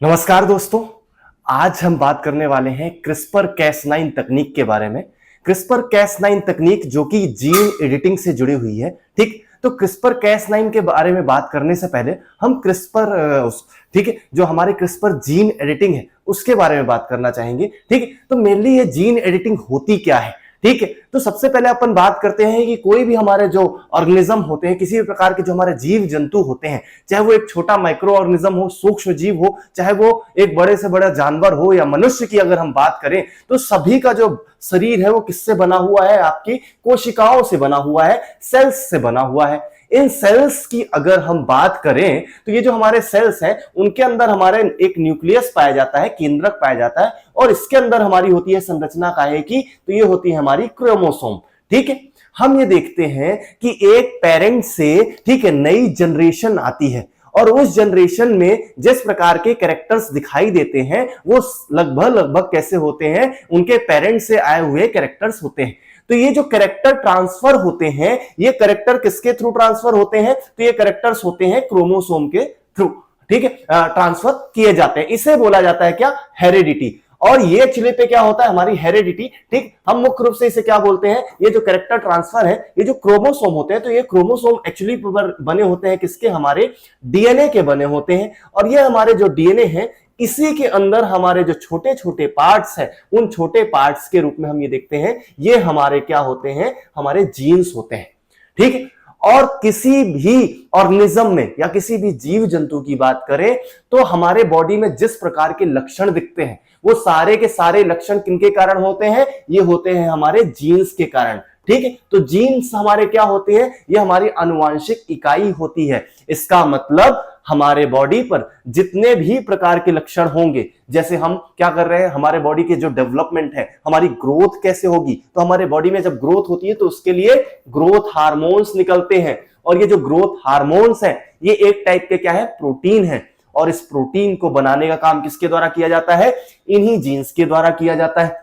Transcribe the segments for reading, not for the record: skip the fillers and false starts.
नमस्कार दोस्तों। आज हम बात करने वाले हैं क्रिस्पर कैस9 तकनीक के बारे में। क्रिस्पर कैस9 तकनीक जो कि जीन एडिटिंग से जुड़ी हुई है। ठीक, तो क्रिस्पर कैस9 के बारे में बात करने से पहले हम ठीक है, जो हमारे क्रिस्पर जीन एडिटिंग है उसके बारे में बात करना चाहेंगे। ठीक है, तो मेनली ये जीन एडिटिंग होती क्या है। ठीक है, तो सबसे पहले अपन बात करते हैं कि कोई भी हमारे जो ऑर्गेनिज्म होते हैं, किसी भी प्रकार के जो हमारे जीव जंतु होते हैं, चाहे वो एक छोटा माइक्रो ऑर्गेनिज्म हो, सूक्ष्म जीव हो, चाहे वो एक बड़े से बड़ा जानवर हो या मनुष्य की अगर हम बात करें, तो सभी का जो शरीर है वो किससे बना हुआ है? आपकी कोशिकाओं से बना हुआ है, सेल्स से बना हुआ है। इन सेल्स की अगर हम बात करें तो ये जो हमारे सेल्स हैं उनके अंदर हमारे एक न्यूक्लियस पाया जाता है, केंद्रक पाया जाता है, और इसके अंदर हमारी होती है संरचना काहे की? तो ये होती है हमारी क्रोमोसोम। ठीक है, हम ये देखते हैं कि एक पेरेंट से, ठीक है, नई जनरेशन आती है और उस जनरेशन में जिस प्रकार के कैरेक्टर्स दिखाई देते हैं वो लगभग कैसे होते हैं? उनके पेरेंट्स से आए हुए कैरेक्टर्स होते हैं। तो ये जो कैरेक्टर ट्रांसफर होते हैं, ये कैरेक्टर किसके थ्रू ट्रांसफर होते हैं? तो ये कैरेक्टर्स होते हैं क्रोमोसोम के थ्रू। ठीक है, ट्रांसफर किए जाते हैं। इसे बोला जाता है क्या? हेरिडिटी। और ये एक्चुअली पे क्या होता है? हमारी हेरिडिटी। ठीक, हम मुख्य रूप से इसे क्या बोलते हैं? ये जो कैरेक्टर ट्रांसफर है, ये जो क्रोमोसोम होते हैं, तो ये क्रोमोसोम एक्चुअली बने होते हैं किसके? हमारे डीएनए के बने होते हैं। और ये हमारे जो डीएनए है, इसी के अंदर हमारे जो छोटे छोटे पार्ट्स हैं, उन छोटे पार्ट्स के रूप में हम ये देखते हैं, ये हमारे क्या होते हैं? हमारे जीन्स होते हैं। ठीक है, और किसी भी ऑर्गेनिज्म में या किसी भी जीव जंतु की बात करें तो हमारे बॉडी में जिस प्रकार के लक्षण दिखते हैं वो सारे के सारे लक्षण किनके कारण होते हैं? ये होते हैं हमारे जीन्स के कारण। ठीक है, तो जीन्स हमारे क्या होते हैं? ये हमारी आनुवांशिक इकाई होती है। इसका मतलब हमारे बॉडी पर जितने भी प्रकार के लक्षण होंगे, जैसे हम क्या कर रहे हैं, हमारे बॉडी के जो डेवलपमेंट है, हमारी ग्रोथ कैसे होगी, तो हमारे बॉडी में जब ग्रोथ होती है तो उसके लिए ग्रोथ हार्मोन्स निकलते हैं। और ये जो ग्रोथ हार्मोन्स है ये एक टाइप के क्या है? प्रोटीन है। और इस प्रोटीन को बनाने का काम किसके द्वारा किया जाता है? इन्हीं जीन्स के द्वारा किया जाता है।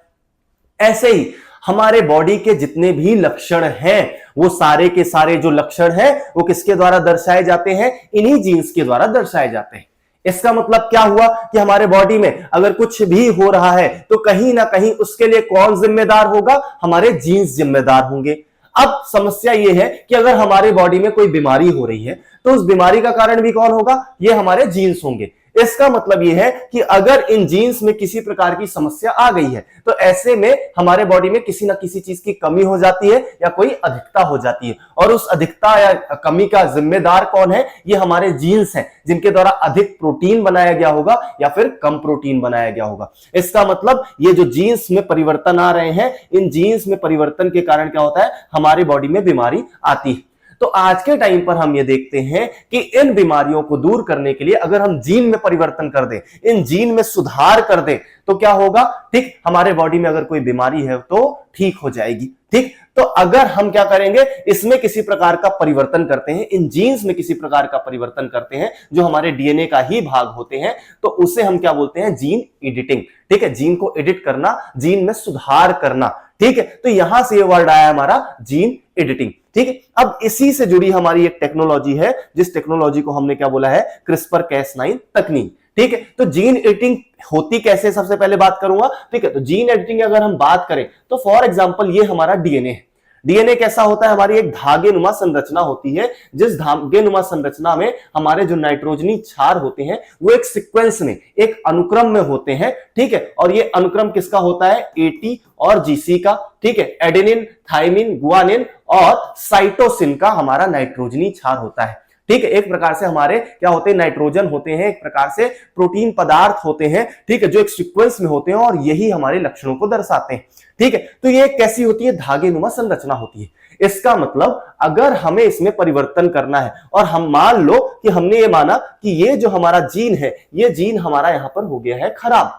ऐसे ही हमारे बॉडी के जितने भी लक्षण हैं वो सारे के सारे जो लक्षण हैं वो किसके द्वारा दर्शाए जाते हैं? इन्हीं जीन्स के द्वारा दर्शाए जाते हैं। इसका मतलब क्या हुआ कि हमारे बॉडी में अगर कुछ भी हो रहा है तो कहीं ना कहीं उसके लिए कौन जिम्मेदार होगा? हमारे जीन्स जिम्मेदार होंगे। अब समस्या यह है कि अगर हमारे बॉडी में कोई बीमारी हो रही है तो उस बीमारी का कारण भी कौन होगा? ये हमारे जीन्स होंगे। इसका मतलब यह है कि अगर इन जीन्स में किसी प्रकार की समस्या आ गई है तो ऐसे में हमारे बॉडी में किसी ना किसी चीज की कमी हो जाती है या कोई अधिकता हो जाती है। और उस अधिकता या कमी का जिम्मेदार कौन है? ये हमारे जीन्स हैं, जिनके द्वारा अधिक प्रोटीन बनाया गया होगा या फिर कम प्रोटीन बनाया गया होगा। इसका मतलब ये जो जीन्स में परिवर्तन आ रहे हैं, इन जीन्स में परिवर्तन के कारण क्या होता है? हमारी बॉडी में बीमारी आती है। तो आज के टाइम पर हम ये देखते हैं कि इन बीमारियों को दूर करने के लिए अगर हम जीन में परिवर्तन कर दें, इन जीन में सुधार कर दें, तो क्या होगा? ठीक, हमारे बॉडी में अगर कोई बीमारी है तो ठीक हो जाएगी। ठीक, तो अगर हम क्या करेंगे, इसमें किसी प्रकार का परिवर्तन करते हैं, इन जीन्स में किसी प्रकार का परिवर्तन करते हैं जो हमारे डीएनए का ही भाग होते हैं, तो उसे हम क्या बोलते हैं? Gene editing. ठीक है, जीन को एडिट करना, जीन में सुधार करना। ठीक है, तो यहां से ये वर्ड आया हमारा जीन एडिटिंग। ठीक है, अब इसी से जुड़ी हमारी एक टेक्नोलॉजी है जिस टेक्नोलॉजी को हमने क्या बोला है? क्रिस्पर कैस9 तकनीक। ठीक है, तो जीन एडिटिंग होती कैसे, सबसे पहले बात करूंगा। ठीक है, तो जीन एडिटिंग अगर हम बात करें तो फॉर एग्जांपल ये हमारा डीएनए है। डीएनए कैसा होता है? हमारी एक धागे नुमा संरचना होती है, जिस धागे नुमा संरचना में हमारे जो नाइट्रोजनी क्षार होते हैं वो एक सीक्वेंस में, एक अनुक्रम में होते हैं। ठीक है, और ये अनुक्रम किसका होता है? एटी और जीसी का। ठीक है, एडेनिन, थाइमिन, गुआनिन और साइटोसिन का हमारा नाइट्रोजनी क्षार होता है। ठीक है, एक प्रकार से हमारे क्या होते हैं? नाइट्रोजन होते हैं, एक प्रकार से प्रोटीन पदार्थ होते हैं। ठीक है, जो एक सीक्वेंस में होते हैं और यही हमारे लक्षणों को दर्शाते हैं। ठीक है, तो ये कैसी होती है? धागेनुमा संरचना होती है। इसका मतलब अगर हमें इसमें परिवर्तन करना है और हम मान लो कि हमने ये माना कि ये जो हमारा जीन है, ये जीन हमारा यहां पर हो गया है खराब,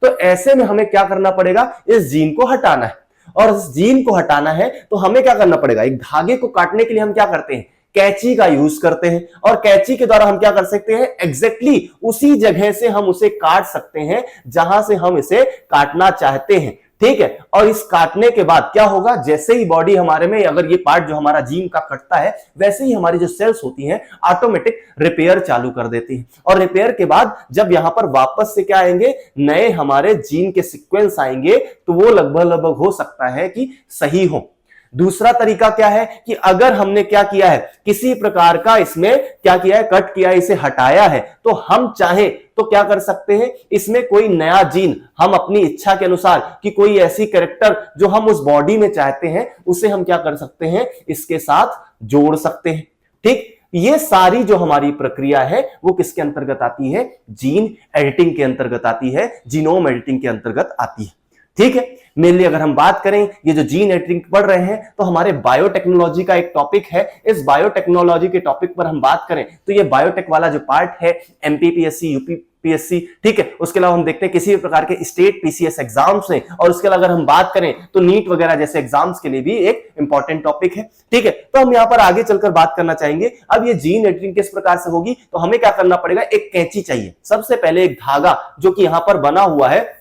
तो ऐसे में हमें क्या करना पड़ेगा? इस जीन को हटाना है। और इस जीन को हटाना है तो हमें क्या करना पड़ेगा? एक धागे को काटने के लिए हम क्या करते हैं? कैंची का यूज करते हैं। और कैंची के द्वारा हम क्या कर सकते हैं? एग्जैक्टली उसी जगह से हम उसे काट सकते हैं जहां से हम इसे काटना चाहते हैं। ठीक है। और इस काटने के बाद क्या होगा, जैसे ही बॉडी हमारे में अगर ये पार्ट जो हमारा जीन का कटता है, वैसे ही हमारी जो सेल्स होती हैं ऑटोमेटिक रिपेयर चालू कर देती है। और रिपेयर के बाद जब यहां पर वापस से क्या आएंगे, नए हमारे जीन के सीक्वेंस आएंगे, तो वो लगभग हो सकता है कि सही हो। दूसरा तरीका क्या है कि अगर हमने क्या किया है, किसी प्रकार का इसमें क्या किया है, कट किया है, इसे हटाया है, तो हम चाहे तो क्या कर सकते हैं, इसमें कोई नया जीन हम अपनी इच्छा के अनुसार कि कोई ऐसी कैरेक्टर जो हम उस बॉडी में चाहते हैं, उसे हम क्या कर सकते हैं, इसके साथ जोड़ सकते हैं। ठीक, ये सारी जो हमारी प्रक्रिया है वो किसके अंतर्गत आती है, जीन एडिटिंग के अंतर्गत आती है, जीनोम एडिटिंग के अंतर्गत आती है। ठीक है। मेनली अगर हम बात करें, ये जो जीन एडिटिंग पढ़ रहे हैं तो हमारे बायोटेक्नोलॉजी का एक टॉपिक है। इस बायोटेक्नोलॉजी के टॉपिक पर हम बात करें तो ये बायोटेक वाला जो पार्ट है, एमपीपीएससी, यूपीपीएससी, ठीक है, उसके अलावा हम देखते हैं किसी भी प्रकार के स्टेट पीसीएस एग्जाम्स में, और उसके अलावा अगर हम बात करें तो नीट वगैरह जैसे एग्जाम्स के लिए भी एक इंपॉर्टेंट टॉपिक है। ठीक है, तो हम यहां पर आगे चलकर बात करना चाहेंगे। अब ये जीन एडिटिंग किस प्रकार से होगी, तो हमें क्या करना पड़ेगा, एक कैंची चाहिए। सबसे पहले एक धागा जो कि यहां पर बना हुआ है,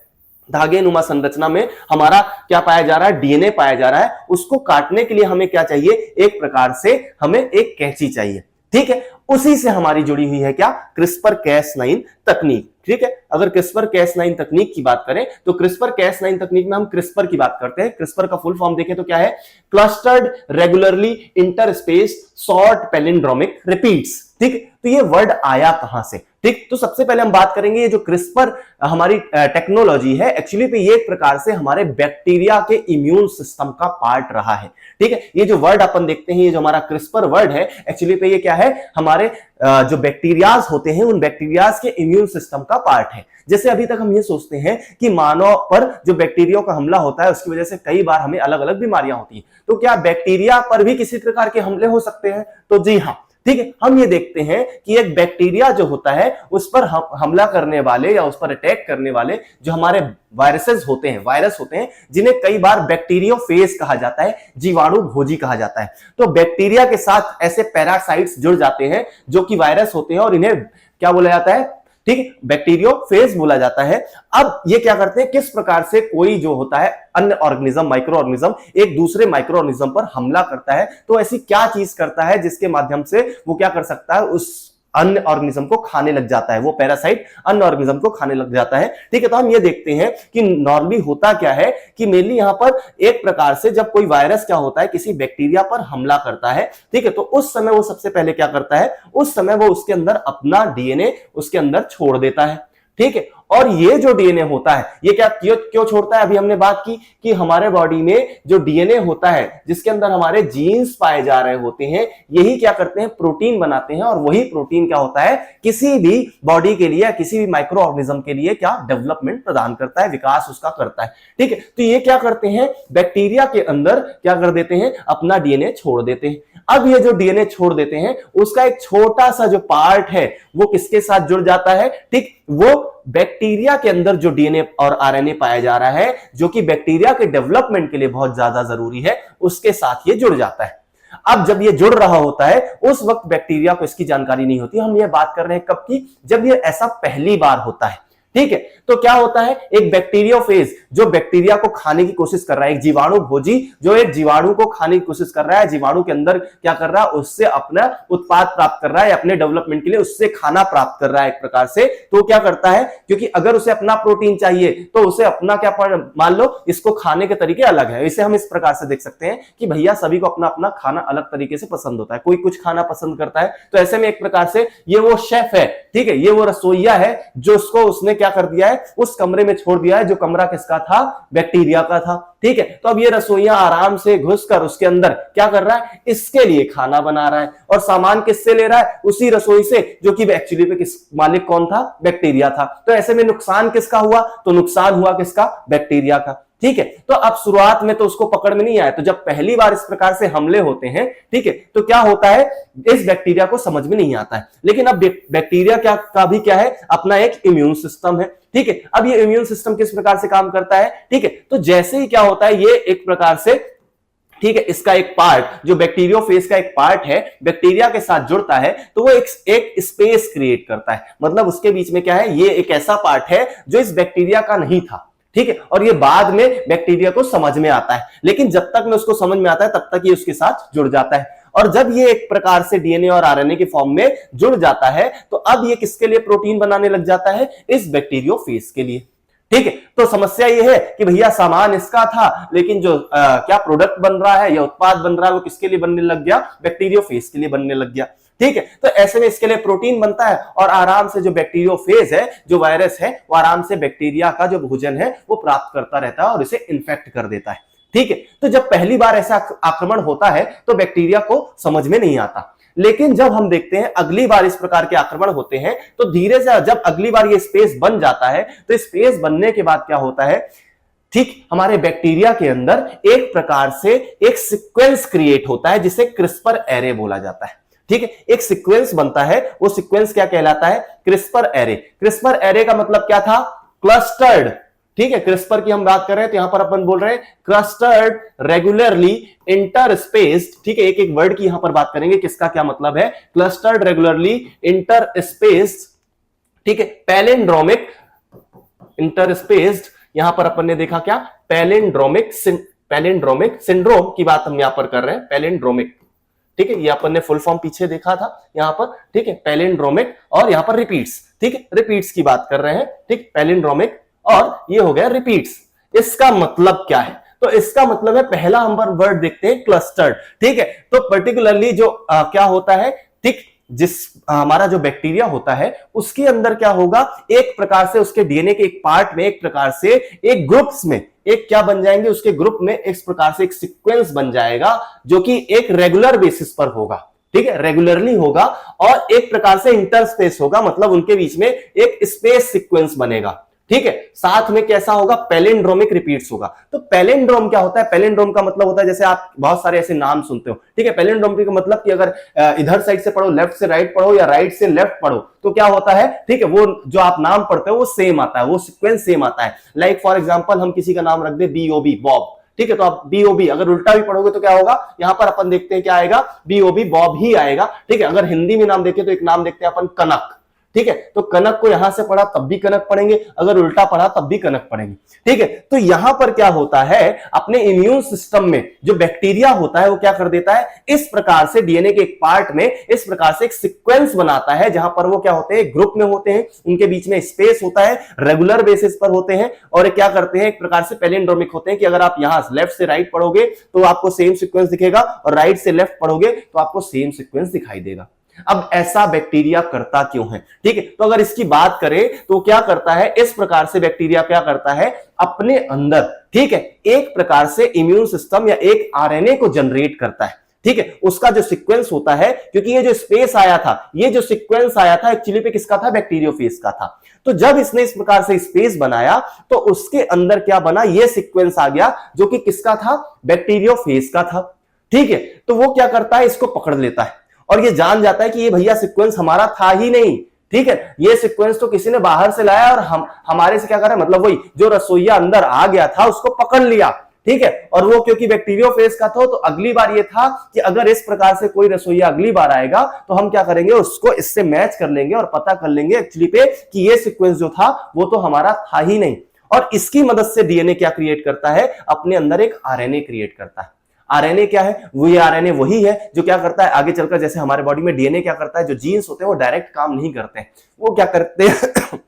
धागे नुमा संरचना में हमारा क्या पाया जा रहा है, डीएनए पाया जा रहा है। उसको काटने के लिए हमें क्या चाहिए, एक प्रकार से हमें एक कैंची चाहिए। ठीक है, उसी से हमारी जुड़ी हुई है क्या, क्रिस्पर कैस9 तकनीक। ठीक है, अगर क्रिस्पर कैस9 तकनीक की बात करें तो क्रिस्पर कैस9 तकनीक में हम क्रिस्पर की बात करते हैं। क्रिस्पर का फुल फॉर्म देखें तो क्या है, clustered regularly interspaced short palindromic repeats. ठीक, तो ये वर्ड आया कहां से, ठीक, तो सबसे पहले हम बात करेंगे ये जो क्रिस्पर हमारी टेक्नोलॉजी है, एक्चुअली पे ये एक प्रकार से हमारे बैक्टीरिया के इम्यून सिस्टम का पार्ट रहा है। ठीक है, ये जो वर्ड अपन देखते हैं, ये जो हमारा क्रिस्पर वर्ड है, एक्चुअली पे ये क्या है, हमारे जो बैक्टीरियाज होते हैं उन बैक्टीरियाज के इम्यून सिस्टम का पार्ट है। जैसे अभी तक हम ये सोचते हैं कि मानव पर जो बैक्टीरिया का हमला होता है उसकी वजह से कई बार हमें अलग अलग बीमारियां होती हैं, तो क्या बैक्टीरिया पर भी किसी प्रकार के हमले हो सकते हैं, तो जी हाँ। ठीक है, हम ये देखते हैं कि एक बैक्टीरिया जो होता है उस पर हमला करने वाले या उस पर अटैक करने वाले जो हमारे वायरसेस होते हैं, वायरस होते हैं, जिन्हें कई बार बैक्टीरियोफेज कहा जाता है, जीवाणु भोजी कहा जाता है। तो बैक्टीरिया के साथ ऐसे पैरासाइट्स जुड़ जाते हैं जो कि वायरस होते हैं और इन्हें क्या बोला जाता है, ठीक है, बैक्टीरियोफेज बोला जाता है। अब ये क्या करते हैं, किस प्रकार से कोई जो होता है अन्य ऑर्गेनिज्म, माइक्रो ऑर्गेनिज्म एक दूसरे माइक्रो ऑर्गेनिज्म पर हमला करता है, तो ऐसी क्या चीज करता है जिसके माध्यम से वो क्या कर सकता है, उस अन्य ऑर्गेनिज्म को खाने लग जाता है, वो पैरासाइट अन्य ऑर्गेनिज्म को खाने लग जाता है। ठीक है, तो हम ये देखते हैं कि नॉर्मली होता क्या है कि मेनली यहां पर एक प्रकार से जब कोई वायरस क्या होता है किसी बैक्टीरिया पर हमला करता है, ठीक है, तो उस समय वो सबसे पहले क्या करता है, उस समय वो उसके अंदर अपना डीएनए उसके अंदर छोड़ देता है। ठीक है, और ये जो डीएनए होता है ये क्या क्यों छोड़ता है, अभी हमने बात की कि हमारे बॉडी में जो डीएनए होता है जिसके अंदर हमारे जीन्स पाए जा रहे होते हैं, यही क्या करते हैं, प्रोटीन बनाते हैं, और वही प्रोटीन क्या होता है, किसी भी बॉडी के लिए, किसी भी माइक्रो ऑर्गेनिज्म के लिए क्या डेवलपमेंट प्रदान करता है, विकास उसका करता है। ठीक है, तो ये क्या करते हैं, बैक्टीरिया के अंदर क्या कर देते हैं, अपना डीएनए छोड़ देते हैं। अब ये जो डीएनए छोड़ देते हैं उसका एक छोटा सा जो पार्ट है वो किसके साथ जुड़ जाता है, ठीक, वो बैक्टीरिया के अंदर जो डीएनए और आरएनए पाया जा रहा है जो कि बैक्टीरिया के डेवलपमेंट के लिए बहुत ज्यादा जरूरी है, उसके साथ ये जुड़ जाता है। अब जब ये जुड़ रहा होता है उस वक्त बैक्टीरिया को इसकी जानकारी नहीं होती। हम ये बात कर रहे हैं कब की, जब ये ऐसा पहली बार होता है। ठीक है, तो क्या होता है, एक बैक्टीरियोफेज जो बैक्टीरिया को खाने की कोशिश कर रहा है, एक जीवाणु भोजी जो एक जीवाणु को खाने की कोशिश कर रहा है, जीवाणु के अंदर क्या कर रहा है, उससे अपना उत्पाद प्राप्त कर रहा है, अपने डेवलपमेंट के लिए उससे खाना प्राप्त कर रहा है एक प्रकार से। तो क्या करता है, क्योंकि अगर उसे अपना प्रोटीन चाहिए तो उसे अपना क्या, मान लो इसको खाने के तरीके अलग है। इसे हम इस प्रकार से देख सकते हैं कि भैया सभी को अपना अपना खाना अलग तरीके से पसंद होता है, कोई कुछ खाना पसंद करता है, तो ऐसे में एक प्रकार से ये वो शेफ है, ठीक है, ये वो रसोइया है जो उसको उसने क्या कर दिया है, उस कमरे में छोड़ दिया है जो कमरा किसका था, बैक्टीरिया का था। ठीक है, तो अब ये रसोइया आराम से घुसकर उसके अंदर क्या कर रहा है, इसके लिए खाना बना रहा है, और सामान किससे ले रहा है, उसी रसोई से जो कि एक्चुअली पे किस मालिक कौन था, बैक्टीरिया था। तो ऐसे में नुकसान किसका हुआ, तो नुकसान हुआ किसका, बैक्टीरिया का। ठीक है, तो अब शुरुआत में तो उसको पकड़ में नहीं आया, तो जब पहली बार इस प्रकार से हमले होते हैं, ठीक है, तो क्या होता है, इस बैक्टीरिया को समझ में नहीं आता है। लेकिन अब बैक्टीरिया क्या का भी क्या है, अपना एक इम्यून सिस्टम है। ठीक है, अब ये इम्यून सिस्टम किस प्रकार से काम करता है, ठीक है, तो जैसे ही क्या होता है, ये एक प्रकार से, ठीक है, इसका एक पार्ट जो बैक्टीरियोफेज का एक पार्ट है बैक्टीरिया के साथ जुड़ता है, तो वो एक स्पेस क्रिएट करता है। मतलब उसके बीच में क्या है, ये एक ऐसा पार्ट है जो इस बैक्टीरिया का नहीं था। ठीक है, और ये बाद में बैक्टीरिया को समझ में आता है, लेकिन जब तक में उसको समझ में आता है तब तक ये उसके साथ जुड़ जाता है। और जब ये एक प्रकार से डीएनए और आरएनए की फॉर्म में जुड़ जाता है तो अब ये किसके लिए प्रोटीन बनाने लग जाता है, इस बैक्टीरियोफेज के लिए। ठीक है, तो समस्या ये है कि भैया सामान इसका था, लेकिन जो क्या प्रोडक्ट बन रहा है या उत्पाद बन रहा है वो किसके लिए बनने लग गया, बैक्टीरियोफेज के लिए बनने लग गया। ठीक है, तो ऐसे में इसके लिए प्रोटीन बनता है और आराम से जो बैक्टीरियोफेज है, जो वायरस है, वो आराम से बैक्टीरिया का जो भोजन है वो प्राप्त करता रहता है और इसे इन्फेक्ट कर देता है। ठीक है, तो जब पहली बार ऐसा आक्रमण होता है तो बैक्टीरिया को समझ में नहीं आता, लेकिन जब हम देखते हैं अगली बार इस प्रकार के आक्रमण होते हैं तो धीरे से जब अगली बार ये स्पेस बन जाता है तो स्पेस बनने के बाद क्या होता है, ठीक हमारे बैक्टीरिया के अंदर एक प्रकार से एक सीक्वेंस क्रिएट होता है जिसे क्रिस्पर एरे बोला जाता है। ठीक है, एक सीक्वेंस बनता है, वो सीक्वेंस क्या कहलाता है, क्रिस्पर एरे। क्रिस्पर एरे का मतलब क्या था, क्लस्टर्ड। ठीक है, क्रिस्पर की हम बात कर रहे हैं तो यहां पर अपन बोल रहे हैं क्लस्टर्ड रेगुलरली इंटरस्पेस्ड। ठीक है, एक एक वर्ड की यहां पर बात करेंगे किसका क्या मतलब है, क्लस्टर्ड रेगुलरली इंटरस्पेस्ड। ठीक है, पैलिंड्रोमिक इंटरस्पेस्ड, यहां पर अपन ने देखा क्या, पैलिंड्रोमिक सिंड्रोम की बात हम यहां पर कर रहे हैं, पैलिंड्रोमिक। ठीक है, ये अपन ने फुल फॉर्म पीछे देखा था यहां पर। ठीक है, पैलिंड्रोमिक और यहां पर रिपीट्स। ठीक है, रिपीट्स की बात कर रहे हैं। ठीक, पैलिंड्रोमिक और ये हो गया रिपीट्स। इसका मतलब क्या है, तो इसका मतलब है पहला हम वर्ड देखते हैं क्लस्टर्ड। ठीक है, तो पर्टिकुलरली जो क्या होता है, ठीक जिस हमारा जो बैक्टीरिया होता है उसके अंदर क्या होगा, एक प्रकार से उसके डीएनए के एक पार्ट में एक प्रकार से एक ग्रुप्स में एक क्या बन जाएंगे, उसके ग्रुप में इस प्रकार से एक सीक्वेंस बन जाएगा जो कि एक रेगुलर बेसिस पर होगा। ठीक है, रेगुलरली होगा और एक प्रकार से इंटरस्पेस होगा, मतलब उनके बीच में एक स्पेस सीक्वेंस बनेगा। ठीक है, साथ में कैसा होगा, पैलिंड्रोमिक रिपीट्स होगा। तो पैलिंड्रोम क्या होता है, पैलिंड्रोम का मतलब होता है जैसे आप बहुत सारे ऐसे नाम सुनते हो। ठीक है, पैलिंड्रोम का मतलब कि अगर इधर साइड से पढ़ो, लेफ्ट से राइट पढ़ो या राइट से लेफ्ट पढ़ो तो क्या होता है, ठीक है, वो जो आप नाम पढ़ते हो वो सेम आता है, वो सीक्वेंस सेम आता है। लाइक फॉर एग्जांपल हम किसी का नाम रख दे बीओबी, बॉब। ठीक है, तो आप बीओबी अगर उल्टा भी पढ़ोगे तो क्या होगा, यहां पर अपन देखते हैं क्या आएगा, बीओबी बॉब ही आएगा। ठीक है, अगर हिंदी में नाम देखें तो एक नाम देखते हैं अपन कनक। ठीक है, तो कनक को यहां से पढ़ा तब भी कनक पढ़ेंगे, अगर उल्टा पढ़ा तब भी कनक पढ़ेंगे। ठीक है, तो यहां पर क्या होता है, अपने इम्यून सिस्टम में जो बैक्टीरिया होता है वो क्या कर देता है, इस प्रकार से डीएनए के एक पार्ट में इस प्रकार से एक सीक्वेंस बनाता है जहां पर वो क्या होते हैं, ग्रुप में होते हैं, उनके बीच में स्पेस होता है, रेगुलर बेसिस पर होते हैं और क्या करते हैं, एक प्रकार से पैलिंड्रोमिक होते हैं कि अगर आप यहां लेफ्ट से राइट पढ़ोगे तो आपको सेम सीक्वेंस दिखेगा और राइट से लेफ्ट पढ़ोगे तो आपको सेम सीक्वेंस दिखाई देगा। अब ऐसा बैक्टीरिया करता क्यों है, ठीक है, तो अगर इसकी बात करें तो क्या करता है, इस प्रकार से बैक्टीरिया क्या करता है, अपने अंदर, ठीक है, एक प्रकार से इम्यून सिस्टम या एक आरएनए को जनरेट करता है। ठीक है, उसका जो सीक्वेंस होता है, क्योंकि ये जो स्पेस आया था, ये जो सीक्वेंस आया था एक्चुअली पे किसका था, बैक्टीरियोफेज का था। तो जब इसने इस प्रकार से स्पेस बनाया तो उसके अंदर क्या बना, ये सीक्वेंस आ गया जो कि किसका था, बैक्टीरियोफेज का था। ठीक है, तो वो क्या करता है, इसको पकड़ लेता है और ये जान जाता है कि ये भैया सीक्वेंस हमारा था ही नहीं। ठीक है, ये सीक्वेंस तो किसी ने बाहर से लाया और हमारे से क्या कर रहा है, मतलब वही जो रसोईया अंदर आ गया था उसको पकड़ लिया। ठीक है, और वो क्योंकि बैक्टीरियोफेज का था तो अगली बार ये था कि अगर इस प्रकार से कोई रसोईया अगली बार आएगा तो हम क्या करेंगे, उसको इससे मैच कर लेंगे और पता कर लेंगे एक्चुअली पे कि ये सीक्वेंस जो था वो तो हमारा था ही नहीं। और इसकी मदद से डीएनए क्या क्रिएट करता है, अपने अंदर एक आरएनए क्रिएट करता है। आरएनए क्या है, वो ये आरएनए वही है जो क्या करता है आगे चलकर, जैसे हमारे बॉडी में डीएनए क्या करता है, जो जीन्स होते हैं वो डायरेक्ट काम नहीं करते हैं, वो क्या करते हैं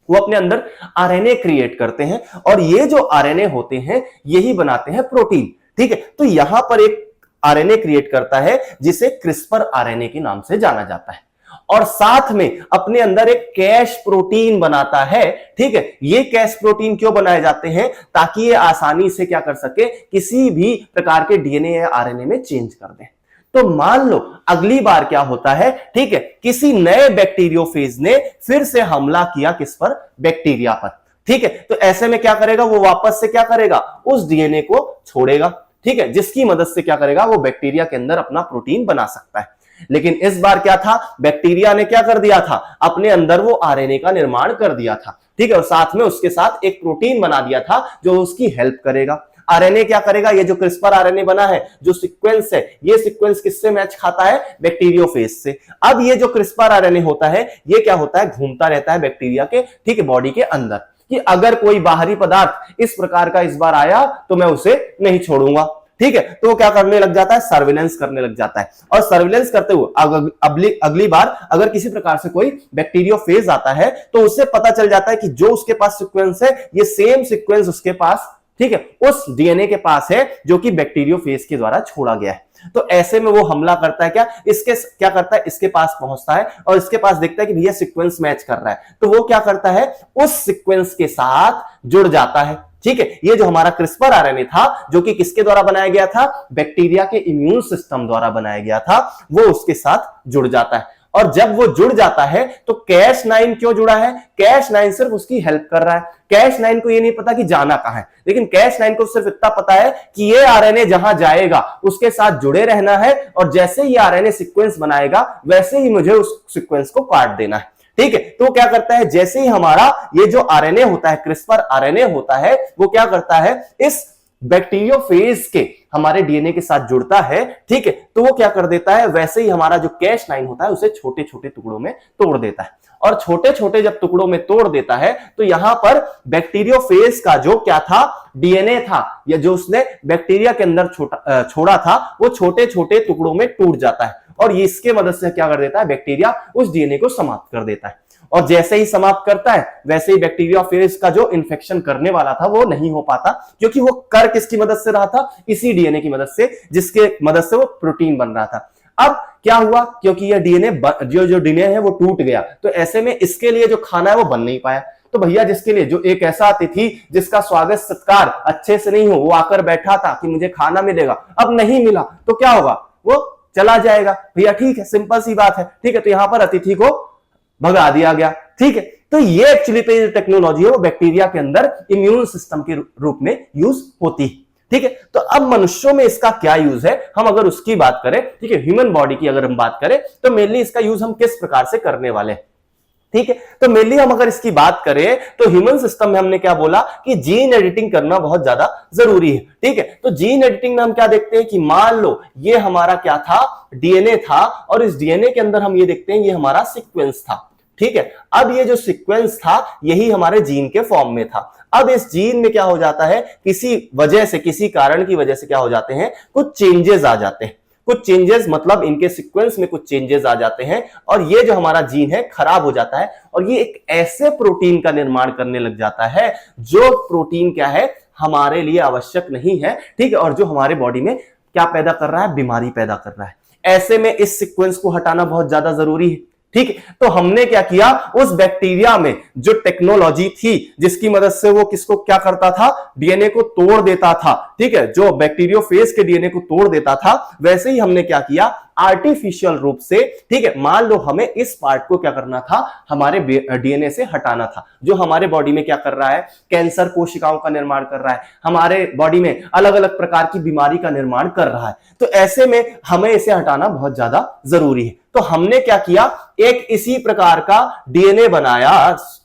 वो अपने अंदर आरएनए क्रिएट करते हैं और ये जो आरएनए होते हैं यही बनाते हैं प्रोटीन। ठीक है, तो यहां पर एक आरएनए क्रिएट करता है जिसे क्रिस्पर आरएनए के नाम से जाना जाता है और साथ में अपने अंदर एक कैश प्रोटीन बनाता है। ठीक है, ये कैश प्रोटीन क्यों बनाए जाते हैं, ताकि ये आसानी से क्या कर सके, किसी भी प्रकार के डीएनए या आरएनए में चेंज कर दे। तो मान लो अगली बार क्या होता है, ठीक है, किसी नए बैक्टीरियोफेज ने फिर से हमला किया किस पर, बैक्टीरिया पर। ठीक है, तो ऐसे में क्या करेगा, वो वापस से क्या करेगा, उस डीएनए को छोड़ेगा। ठीक है, जिसकी मदद से क्या करेगा, वो बैक्टीरिया के अंदर अपना प्रोटीन बना सकता है। लेकिन इस बार क्या था, बैक्टीरिया ने क्या कर दिया था, अपने अंदर वो आरएनए का निर्माण कर दिया था। ठीक है, और साथ में उसके साथ एक प्रोटीन बना दिया था जो उसकी हेल्प करेगा। आरएनए क्या करेगा, ये जो क्रिस्पर आरएनए बना है, जो सीक्वेंस है, ये सीक्वेंस किससे मैच खाता है, बैक्टीरियोफेज से। अब ये जो क्रिस्पर आरएनए होता है ये क्या होता है, घूमता रहता है बैक्टीरिया के, ठीक है, बॉडी के अंदर। कि अगर कोई बाहरी पदार्थ इस प्रकार का इस बार आया तो मैं उसे नहीं छोड़ूंगा। ठीक है, तो वो क्या करने लग जाता है, सर्विलेंस करने लग जाता है। और सर्विलेंस करते हुए अगली बार अगर किसी प्रकार से कोई बैक्टीरियोफेज आता है तो उससे पता चल जाता है कि जो उसके पास सीक्वेंस है ये सेम सीक्वेंस उसके पास, ठीक है, उस डीएनए के पास है जो कि बैक्टीरियोफेज के द्वारा छोड़ा गया है। तो ऐसे में वो हमला करता है, क्या करता है, इसके पास पहुंचता है और इसके पास देखता है कि भैया सीक्वेंस मैच कर रहा है, तो वो क्या करता है, उस सीक्वेंस के साथ जुड़ जाता है। ठीक है, ये जो हमारा क्रिस्पर आरएनए था जो कि किसके द्वारा बनाया गया था, बैक्टीरिया के इम्यून सिस्टम द्वारा बनाया गया था, वो उसके साथ जुड़ जाता है। और जब वो जुड़ जाता है तो Cas9 क्यों जुड़ा है, Cas9 सिर्फ उसकी हेल्प कर रहा है। Cas9 को ये नहीं पता कि जाना कहां है, लेकिन Cas9 को सिर्फ इतना पता है कि ये आरएनए जहां जाएगा उसके साथ जुड़े रहना है और जैसे ही आरएनए सीक्वेंस बनाएगा वैसे ही मुझे उस सीक्वेंस को काट देना है। ठीक है, तो क्या करता है, जैसे ही हमारा ये जो आरएनए होता है, क्रिस्पर आरएनए होता है, वो क्या करता है, इस बैक्टीरियोफेज के हमारे डीएनए के साथ जुड़ता है। ठीक है, तो वो क्या कर देता है, वैसे ही हमारा जो Cas9 होता है उसे छोटे छोटे टुकड़ों में तोड़ देता है। और छोटे छोटे जब टुकड़ों में तोड़ देता है तो यहां पर बैक्टीरियोफेज का जो क्या था, डीएनए था, या जो उसने बैक्टीरिया के अंदर छोड़ा था, वो छोटे छोटे टुकड़ों में टूट जाता है और इसके मदद से क्या कर देता है, बैक्टीरिया उस डीएनए को समाप्त कर देता है। और जैसे ही समाप्त करता है वैसे ही बैक्टीरियोफेज का जो इन्फेक्शन करने वाला था वो नहीं हो पाता, क्योंकि वो कर किसकी मदद से रहा था, इसी डीएनए की मदद से, जिसके मदद से वो प्रोटीन बन रहा था। अब क्या हुआ, क्योंकि यह डीएनए जो डीएनए है वो टूट गया, तो ऐसे में इसके लिए जो खाना है वो बन नहीं पाया। तो भैया जिसके लिए, जो एक ऐसा अतिथि जिसका स्वागत सत्कार अच्छे से नहीं हो, वो आकर बैठा था कि मुझे खाना मिलेगा, अब नहीं मिला तो क्या होगा, वो चला जाएगा। भैया ठीक है, सिंपल सी बात है। ठीक है, तो यहां पर अतिथि को भगा दिया गया। ठीक है, तो ये एक्चुअली पे टेक्नोलॉजी है वो बैक्टीरिया के अंदर इम्यून सिस्टम के रूप में यूज होती है। ठीक है, तो अब मनुष्यों में इसका क्या यूज है, हम अगर उसकी बात करें, ठीक है, ह्यूमन बॉडी की अगर हम बात करें तो मेनली इसका यूज हम किस प्रकार से करने वाले हैं। ठीक है, तो मेनली हम अगर इसकी बात करें तो ह्यूमन सिस्टम में हमने क्या बोला कि जीन एडिटिंग करना बहुत ज्यादा जरूरी है। ठीक है, तो जीन एडिटिंग में हम क्या देखते हैं कि मान लो ये हमारा क्या था, डीएनए था, और इस डीएनए के अंदर हम ये देखते हैं ये हमारा सीक्वेंस था। ठीक है, अब ये जो सीक्वेंस था यही हमारे जीन के फॉर्म में था। अब इस जीन में क्या हो जाता है, किसी वजह से, किसी कारण की वजह से क्या हो जाते हैं, कुछ चेंजेस आ जाते हैं। कुछ चेंजेस मतलब इनके सीक्वेंस में कुछ चेंजेस आ जाते हैं और ये जो हमारा जीन है खराब हो जाता है और ये एक ऐसे प्रोटीन का निर्माण करने लग जाता है जो प्रोटीन क्या है, हमारे लिए आवश्यक नहीं है। ठीक है, और जो हमारे बॉडी में क्या पैदा कर रहा है, बीमारी पैदा कर रहा है। ऐसे में इस सीक्वेंस को हटाना बहुत ज्यादा जरूरी है। ठीक है, तो हमने क्या किया, उस बैक्टीरिया में जो टेक्नोलॉजी थी जिसकी मदद से वो किसको क्या करता था, डीएनए को तोड़ देता था। ठीक है, जो बैक्टीरियोफेज के डीएनए को तोड़ देता था, वैसे ही हमने क्या किया, आर्टिफिशियल रूप से, ठीक है, मान लो हमें इस पार्ट को क्या करना था, हमारे डीएनए से हटाना था, जो हमारे बॉडी में क्या कर रहा है, कैंसर कोशिकाओं का निर्माण कर रहा है, हमारे बॉडी में अलग अलग प्रकार की बीमारी का निर्माण कर रहा है। तो ऐसे में हमें इसे हटाना बहुत ज्यादा जरूरी है। तो हमने क्या किया, एक इसी प्रकार का डीएनए बनाया,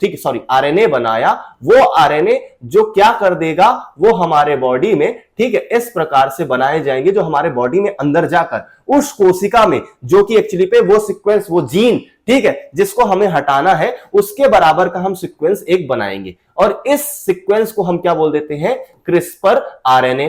ठीक, सॉरी, आरएनए बनाया। वो आरएनए जो क्या कर देगा, वो हमारे बॉडी में, ठीक है, इस प्रकार से बनाए जाएंगे जो हमारे बॉडी में अंदर जाकर उस कोशिका में, जो कि एक्चुअली पे वो सीक्वेंस, वो जीन, ठीक है, जिसको हमें हटाना है, उसके बराबर का हम सीक्वेंस एक बनाएंगे और इस सीक्वेंस को हम क्या बोल देते हैं, क्रिस्पर आरएनए।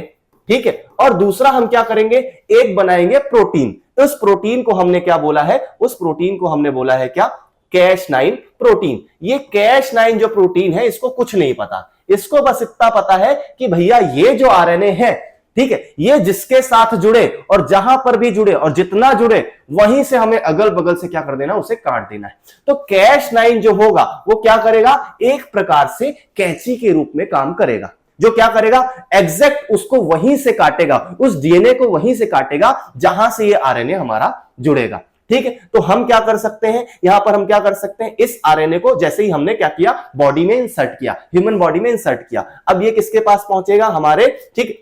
ठीक है, और दूसरा हम क्या करेंगे, एक बनाएंगे प्रोटीन। तो उस प्रोटीन को हमने क्या बोला है, उस प्रोटीन को हमने बोला है क्या, Cas9 प्रोटीन। ये Cas9 जो प्रोटीन है इसको कुछ नहीं पता, इसको बस इतना पता है कि भैया ये जो आरएनए है, ठीक है, ये जिसके साथ जुड़े और जहां पर भी जुड़े और जितना जुड़े वहीं से हमें अगल बगल से क्या कर देना, उसे काट देना है। तो Cas9 जो होगा वो क्या करेगा, एक प्रकार से कैंची के रूप में काम करेगा, जो क्या करेगा, एग्जैक्ट उसको वहीं से काटेगा, उस डीएनए को वहीं से काटेगा जहां से ये आरएनए हमारा जुड़ेगा। ठीक है, तो हम क्या कर सकते हैं, यहां पर हम क्या कर सकते हैं, इस आरएनए को जैसे ही हमने क्या किया, बॉडी में इंसर्ट किया, ह्यूमन बॉडी में इंसर्ट किया, अब ये किसके पास पहुंचेगा, हमारे, ठीक,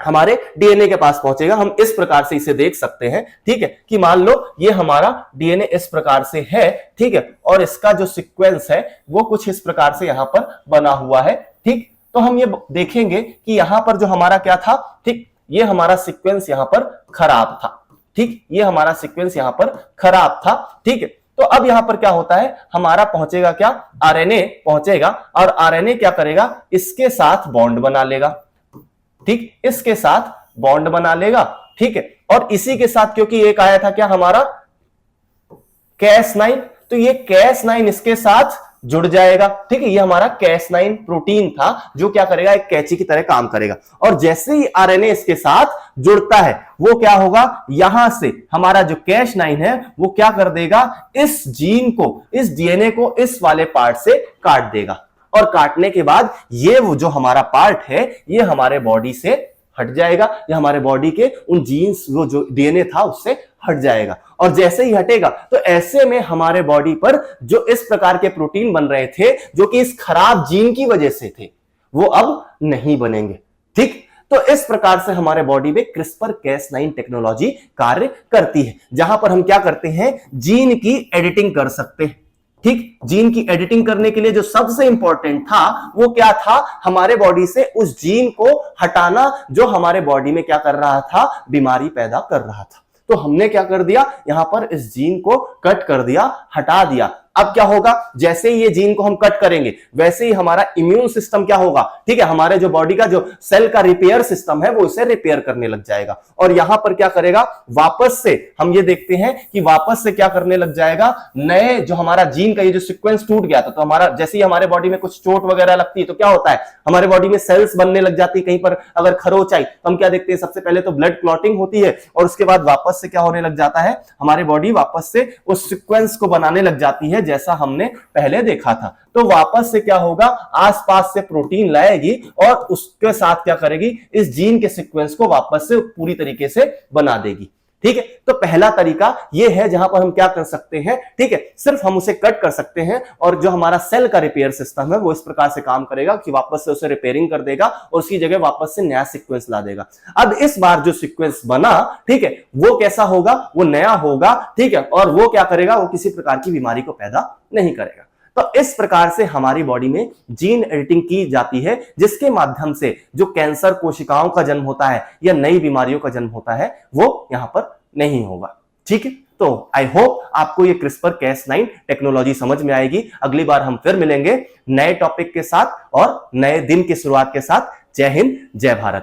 हमारे डीएनए के पास पहुंचेगा। हम इस प्रकार से इसे देख सकते हैं, ठीक है, कि मान लो ये हमारा डीएनए इस प्रकार से है, ठीक है, और इसका जो सीक्वेंस है वो कुछ इस प्रकार से यहां पर बना हुआ है। ठीक, तो हम ये देखेंगे कि यहां पर जो हमारा क्या था, ठीक, ये हमारा सीक्वेंस यहां पर खराब था। ठीक, ये हमारा सीक्वेंस यहां पर खराब था। ठीक है, तो अब यहां पर क्या होता है, हमारा पहुंचेगा क्या, आरएनए पहुंचेगा और आरएनए क्या करेगा, इसके साथ बॉन्ड बना लेगा। ठीक, इसके साथ बॉन्ड बना लेगा। ठीक है, और इसी के साथ क्योंकि एक आया था क्या हमारा Cas9, तो ये Cas9 इसके साथ जुड़ जाएगा। ठीक है, ये हमारा Cas9 प्रोटीन था जो क्या करेगा, एक कैंची की तरह काम करेगा। और जैसे ही आरएनए इसके साथ जुड़ता है वो क्या होगा, यहां से हमारा जो Cas9 है वो क्या कर देगा, इस जीन को, इस डीएनए को इस वाले पार्ट से काट देगा। और काटने के बाद ये वो जो हमारा पार्ट है ये हमारे बॉडी से हट जाएगा, या हमारे बॉडी के उन जीन्स, वो जो डीएनए था उससे हट जाएगा। और जैसे ही हटेगा तो ऐसे में हमारे बॉडी पर जो इस प्रकार के प्रोटीन बन रहे थे जो कि इस खराब जीन की वजह से थे वो अब नहीं बनेंगे। ठीक, तो इस प्रकार से हमारे बॉडी में CRISPR-Cas9 टेक्नोलॉजी कार्य करती है, जहां पर हम क्या करते हैं, जीन की एडिटिंग कर सकते हैं। ठीक, जीन की एडिटिंग करने के लिए जो सबसे इंपॉर्टेंट था वो क्या था, हमारे बॉडी से उस जीन को हटाना जो हमारे बॉडी में क्या कर रहा था, बीमारी पैदा कर रहा था। तो हमने क्या कर दिया, यहां पर इस जीन को कट कर दिया, हटा दिया। अब क्या होगा, जैसे ही ये जीन को हम कट करेंगे वैसे ही हमारा इम्यून सिस्टम क्या होगा, ठीक है, हमारे जो बॉडी का जो सेल का रिपेयर सिस्टम है वो इसे रिपेयर करने लग जाएगा। और यहां पर क्या करेगा, वापस से हम ये देखते हैं कि वापस से क्या करने लग जाएगा, नए जो हमारा जीन का ये जो सीक्वेंस टूट गया था, तो हमारा जैसे ही हमारे बॉडी में कुछ चोट वगैरह लगती है तो क्या होता है, हमारे बॉडी में सेल्स बनने लग जाती है। कहीं पर अगर खरोच आई तो हम क्या देखते हैं, सबसे पहले तो ब्लड क्लॉटिंग होती है और उसके बाद वापस से क्या होने लग जाता है, हमारी बॉडी वापस से उस सीक्वेंस को बनाने लग जाती है जैसा हमने पहले देखा था। तो वापस से क्या होगा, आसपास से प्रोटीन लाएगी और उसके साथ क्या करेगी, इस जीन के सीक्वेंस को वापस से पूरी तरीके से बना देगी। ठीक है, तो पहला तरीका यह है जहां पर हम क्या कर सकते हैं, ठीक है, सिर्फ हम उसे कट कर सकते हैं और जो हमारा सेल का रिपेयर सिस्टम है वो इस प्रकार से काम करेगा कि वापस से उसे रिपेयरिंग कर देगा और उसकी जगह वापस से नया सीक्वेंस ला देगा। अब इस बार जो सीक्वेंस बना, ठीक है, वो कैसा होगा, वो नया होगा। ठीक है, और वो क्या करेगा, वो किसी प्रकार की बीमारी को पैदा नहीं करेगा। तो इस प्रकार से हमारी बॉडी में जीन एडिटिंग की जाती है जिसके माध्यम से जो कैंसर कोशिकाओं का जन्म होता है या नई बीमारियों का जन्म होता है वो यहां पर नहीं होगा। ठीक है, तो आई होप आपको ये CRISPR-Cas9 टेक्नोलॉजी समझ में आएगी। अगली बार हम फिर मिलेंगे नए टॉपिक के साथ और नए दिन की शुरुआत के साथ। जय हिंद, जय भारत।